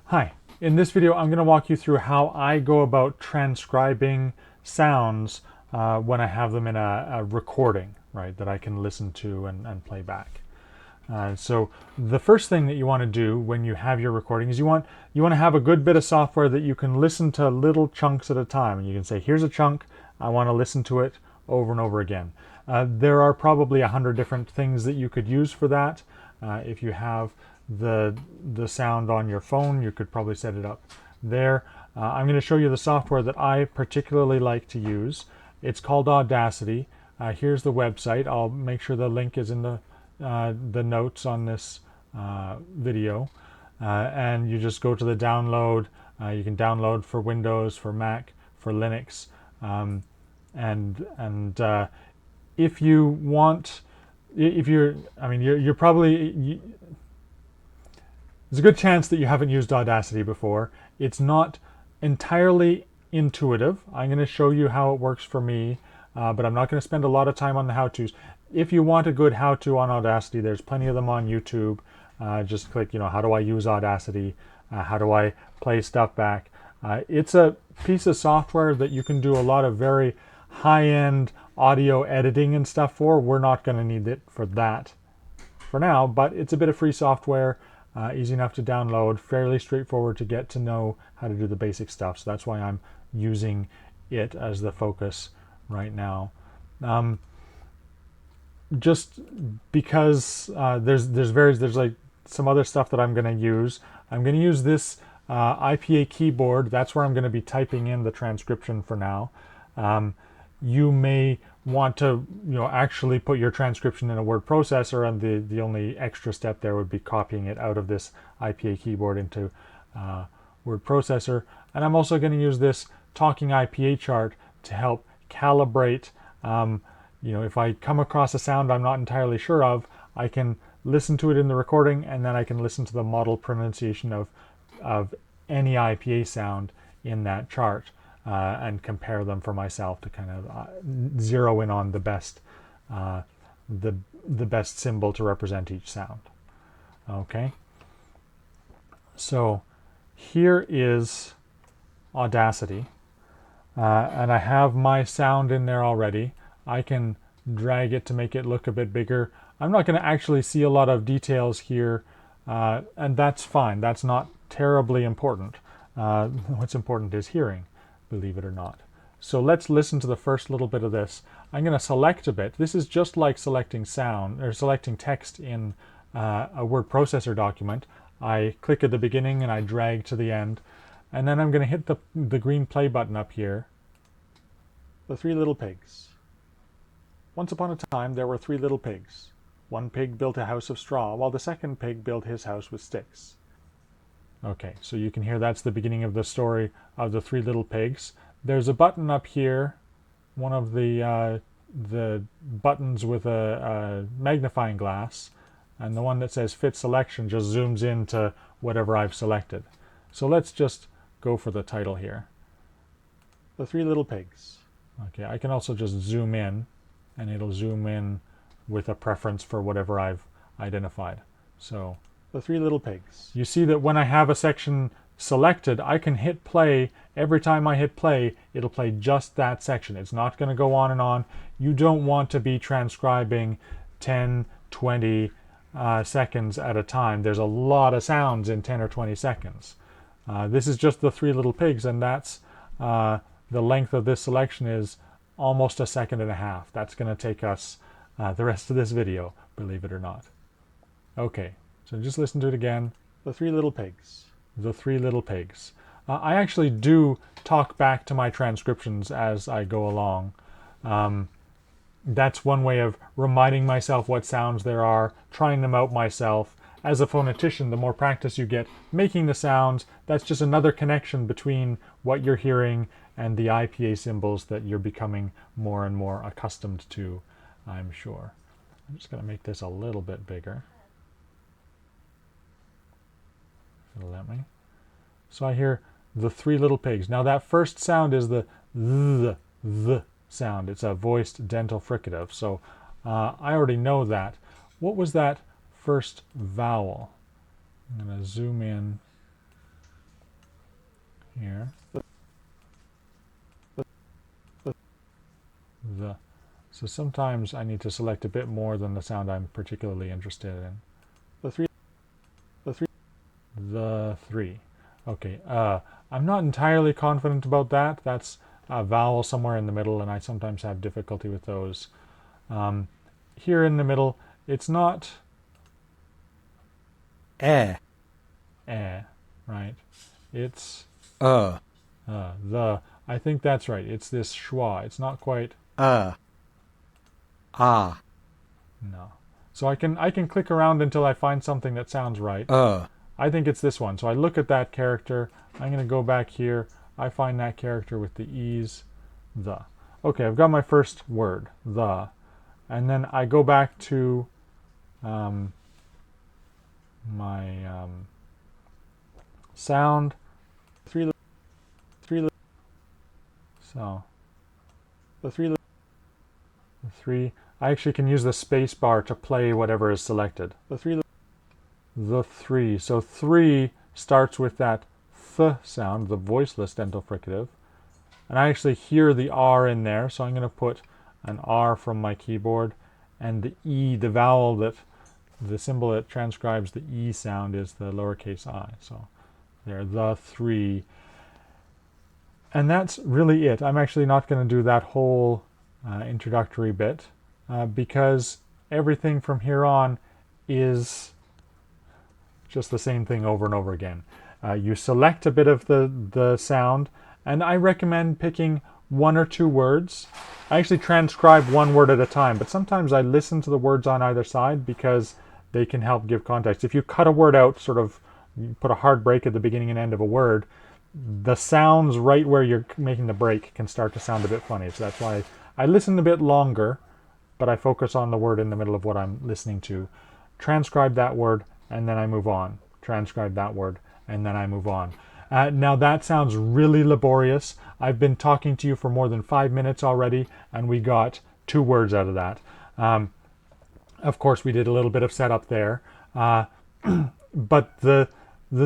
Hi, in this video I'm going to walk you through how I go about transcribing sounds when I have them in a recording, right, that I can listen to and play back. So the first thing that you want to do when you have your recording is you want to have a good bit of software that you can listen to little chunks at a time. And you can say, here's a chunk, I want to listen to it over and over again. There are probably 100 different things that you could use for that. If you have the sound on your phone, you could probably set it up there. I'm going to show you the software that I particularly like to use. It's called Audacity. Here's the website. I'll make sure the link is in the notes on this video, and you just go to the download. You can download for Windows, for Mac, for Linux, and if you want, if you're, I mean, you're probably, there's a good chance that you haven't used Audacity before. It's not entirely intuitive. I'm going to show you how it works for me, but I'm not going to spend a lot of time on the how-tos. If you want a good how-to on Audacity, there's plenty of them on YouTube. Just click, how do I use Audacity? How do I play stuff back? It's a piece of software that you can do a lot of very high-end audio editing and stuff for. We're not going to need it for that for now, but it's a bit of free software, easy enough to download, fairly straightforward to get to know how to do the basic stuff. So that's why I'm using it as the focus right now. Just because there's like some other stuff that I'm going to use. I'm going to use this IPA keyboard. That's where I'm going to be typing in the transcription for now. You may want to actually put your transcription in a word processor, and the only extra step there would be copying it out of this IPA keyboard into word processor. And I'm also going to use this talking IPA chart to help calibrate. If I come across a sound I'm not entirely sure of, I can listen to it in the recording, and then I can listen to the model pronunciation of any IPA sound in that chart and compare them for myself to kind of zero in on the best symbol to represent each sound. Okay, so here is Audacity, and I have my sound in there already. I can drag it to make it look a bit bigger. I'm not going to actually see a lot of details here, and that's fine. That's not terribly important. What's important is hearing, believe it or not. So let's listen to the first little bit of this. I'm going to select a bit. This is just like selecting sound or selecting text in a word processor document. I click at the beginning and I drag to the end, and then I'm going to hit the green play button up here. The Three Little Pigs. Once upon a time there were 3 little pigs. One pig built a house of straw, while the second pig built his house with sticks. Okay, so you can hear that's the beginning of the story of the 3 little pigs. There's a button up here, one of the buttons with a magnifying glass, and the one that says Fit Selection just zooms into whatever I've selected. So let's just go for the title here. The 3 Little Pigs. Okay, I can also just zoom in, and it'll zoom in with a preference for whatever I've identified. So, the 3 Little Pigs. You see that when I have a section selected, I can hit play. Every time I hit play, it'll play just that section. It's not going to go on and on. You don't want to be transcribing 10, 20 seconds at a time. There's a lot of sounds in 10 or 20 seconds. This is just the 3 Little Pigs, and that's the length of this selection is almost 1.5 seconds. That's going to take us the rest of this video, believe it or not. Okay, so just listen to it again. The 3 Little Pigs. The 3 Little Pigs. I actually do talk back to my transcriptions as I go along. That's one way of reminding myself what sounds there are, trying them out myself. As a phonetician, the more practice you get making the sounds, that's just another connection between what you're hearing and the IPA symbols that you're becoming more and more accustomed to, I'm sure. I'm just going to make this a little bit bigger. It'll let me. So I hear the 3 little pigs. Now that first sound is the sound. It's a voiced dental fricative. So I already know that. What was that first vowel? I'm going to zoom in here. The. So sometimes I need to select a bit more than the sound I'm particularly interested in. The three. Okay, I'm not entirely confident about that. That's a vowel somewhere in the middle, and I sometimes have difficulty with those. Here in the middle, it's not right? It's the. I think that's right. It's this schwa. It's not quite no. So I can click around until I find something that sounds right. I think it's this one. So I look at that character. I'm going to go back here. I find that character with the E's, the. Okay, I've got my first word, the. And then I go back to my sound. Three. So the three. I actually can use the space bar to play whatever is selected. The three. So three starts with that th sound, the voiceless dental fricative. And I actually hear the R in there, so I'm going to put an R from my keyboard. And the E, the vowel that, the symbol that transcribes the E sound is the lowercase I. So there, the three. And that's really it. I'm actually not going to do that whole introductory bit because everything from here on is just the same thing over and over again. You select a bit of the sound, and I recommend picking one or two words. I actually transcribe one word at a time, but sometimes I listen to the words on either side because they can help give context. If you cut a word out, sort of put a hard break at the beginning and end of a word, the sounds right where you're making the break can start to sound a bit funny. So that's why I listen a bit longer, but I focus on the word in the middle of what I'm listening to. Transcribe that word, and then I move on. Transcribe that word, and then I move on. Now that sounds really laborious. I've been talking to you for more than 5 minutes already, and we got 2 words out of that. Of course, we did a little bit of setup there. But the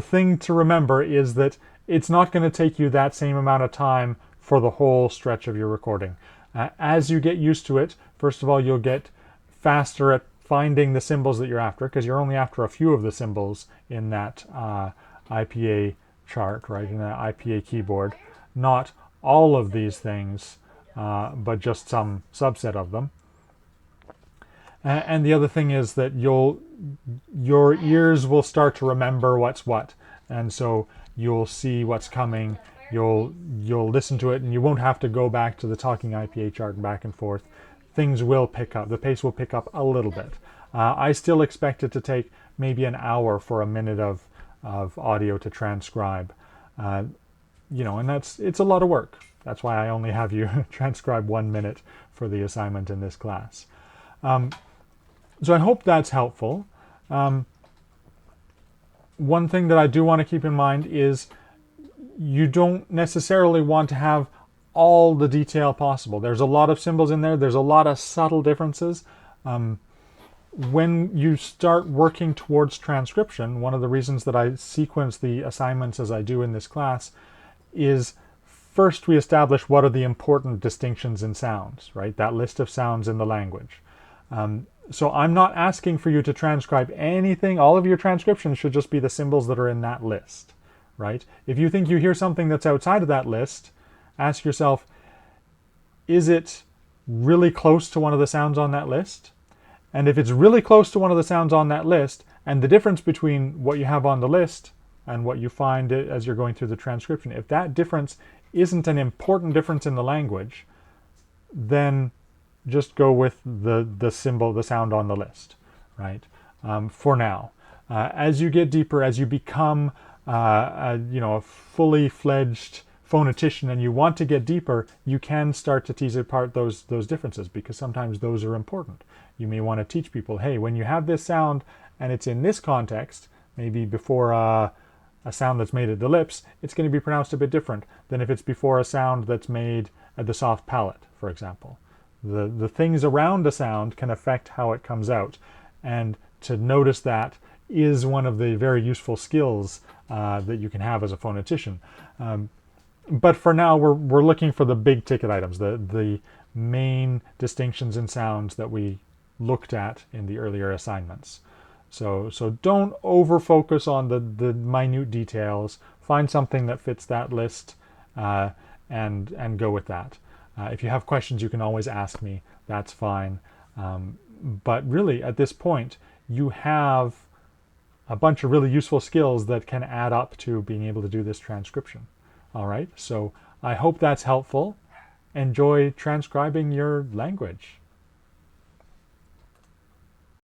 thing to remember is that it's not going to take you that same amount of time for the whole stretch of your recording. As you get used to it, first of all, you'll get faster at finding the symbols that you're after, because you're only after a few of the symbols in that IPA chart, right, in that IPA keyboard. Not all of these things, but just some subset of them. And the other thing is that your ears will start to remember what's what, and so you'll see what's coming. You'll listen to it, and you won't have to go back to the talking IPA chart and back and forth. Things will pick up. The pace will pick up a little bit. I still expect it to take maybe an hour for a minute of audio to transcribe. And it's a lot of work. That's why I only have you transcribe 1 minute for the assignment in this class. So I hope that's helpful. One thing that I do want to keep in mind is you don't necessarily want to have all the detail possible. There's a lot of symbols in there. There's a lot of subtle differences. When you start working towards transcription, one of the reasons that I sequence the assignments as I do in this class is first we establish what are the important distinctions in sounds, right? That list of sounds in the language. So I'm not asking for you to transcribe anything. All of your transcriptions should just be the symbols that are in that list, right? If you think you hear something that's outside of that list, ask yourself, is it really close to one of the sounds on that list? And if it's really close to one of the sounds on that list, and the difference between what you have on the list and what you find as you're going through the transcription, if that difference isn't an important difference in the language, then just go with the symbol, the sound on the list, right? For now. As you get deeper, as you become a fully fledged phonetician and you want to get deeper, you can start to tease apart those differences, because sometimes those are important. You may want to teach people, hey, when you have this sound and it's in this context, maybe before a sound that's made at the lips, it's going to be pronounced a bit different than if it's before a sound that's made at the soft palate, for example. The things around a sound can affect how it comes out, and to notice that is one of the very useful skills that you can have as a phonetician. But for now, we're looking for the big ticket items, the main distinctions in sounds that we looked at in the earlier assignments. So don't over focus on the minute details. Find something that fits that list, and go with that. If you have questions, you can always ask me. That's fine. But really, at this point, you have a bunch of really useful skills that can add up to being able to do this transcription. All right, so I hope that's helpful. Enjoy transcribing your language.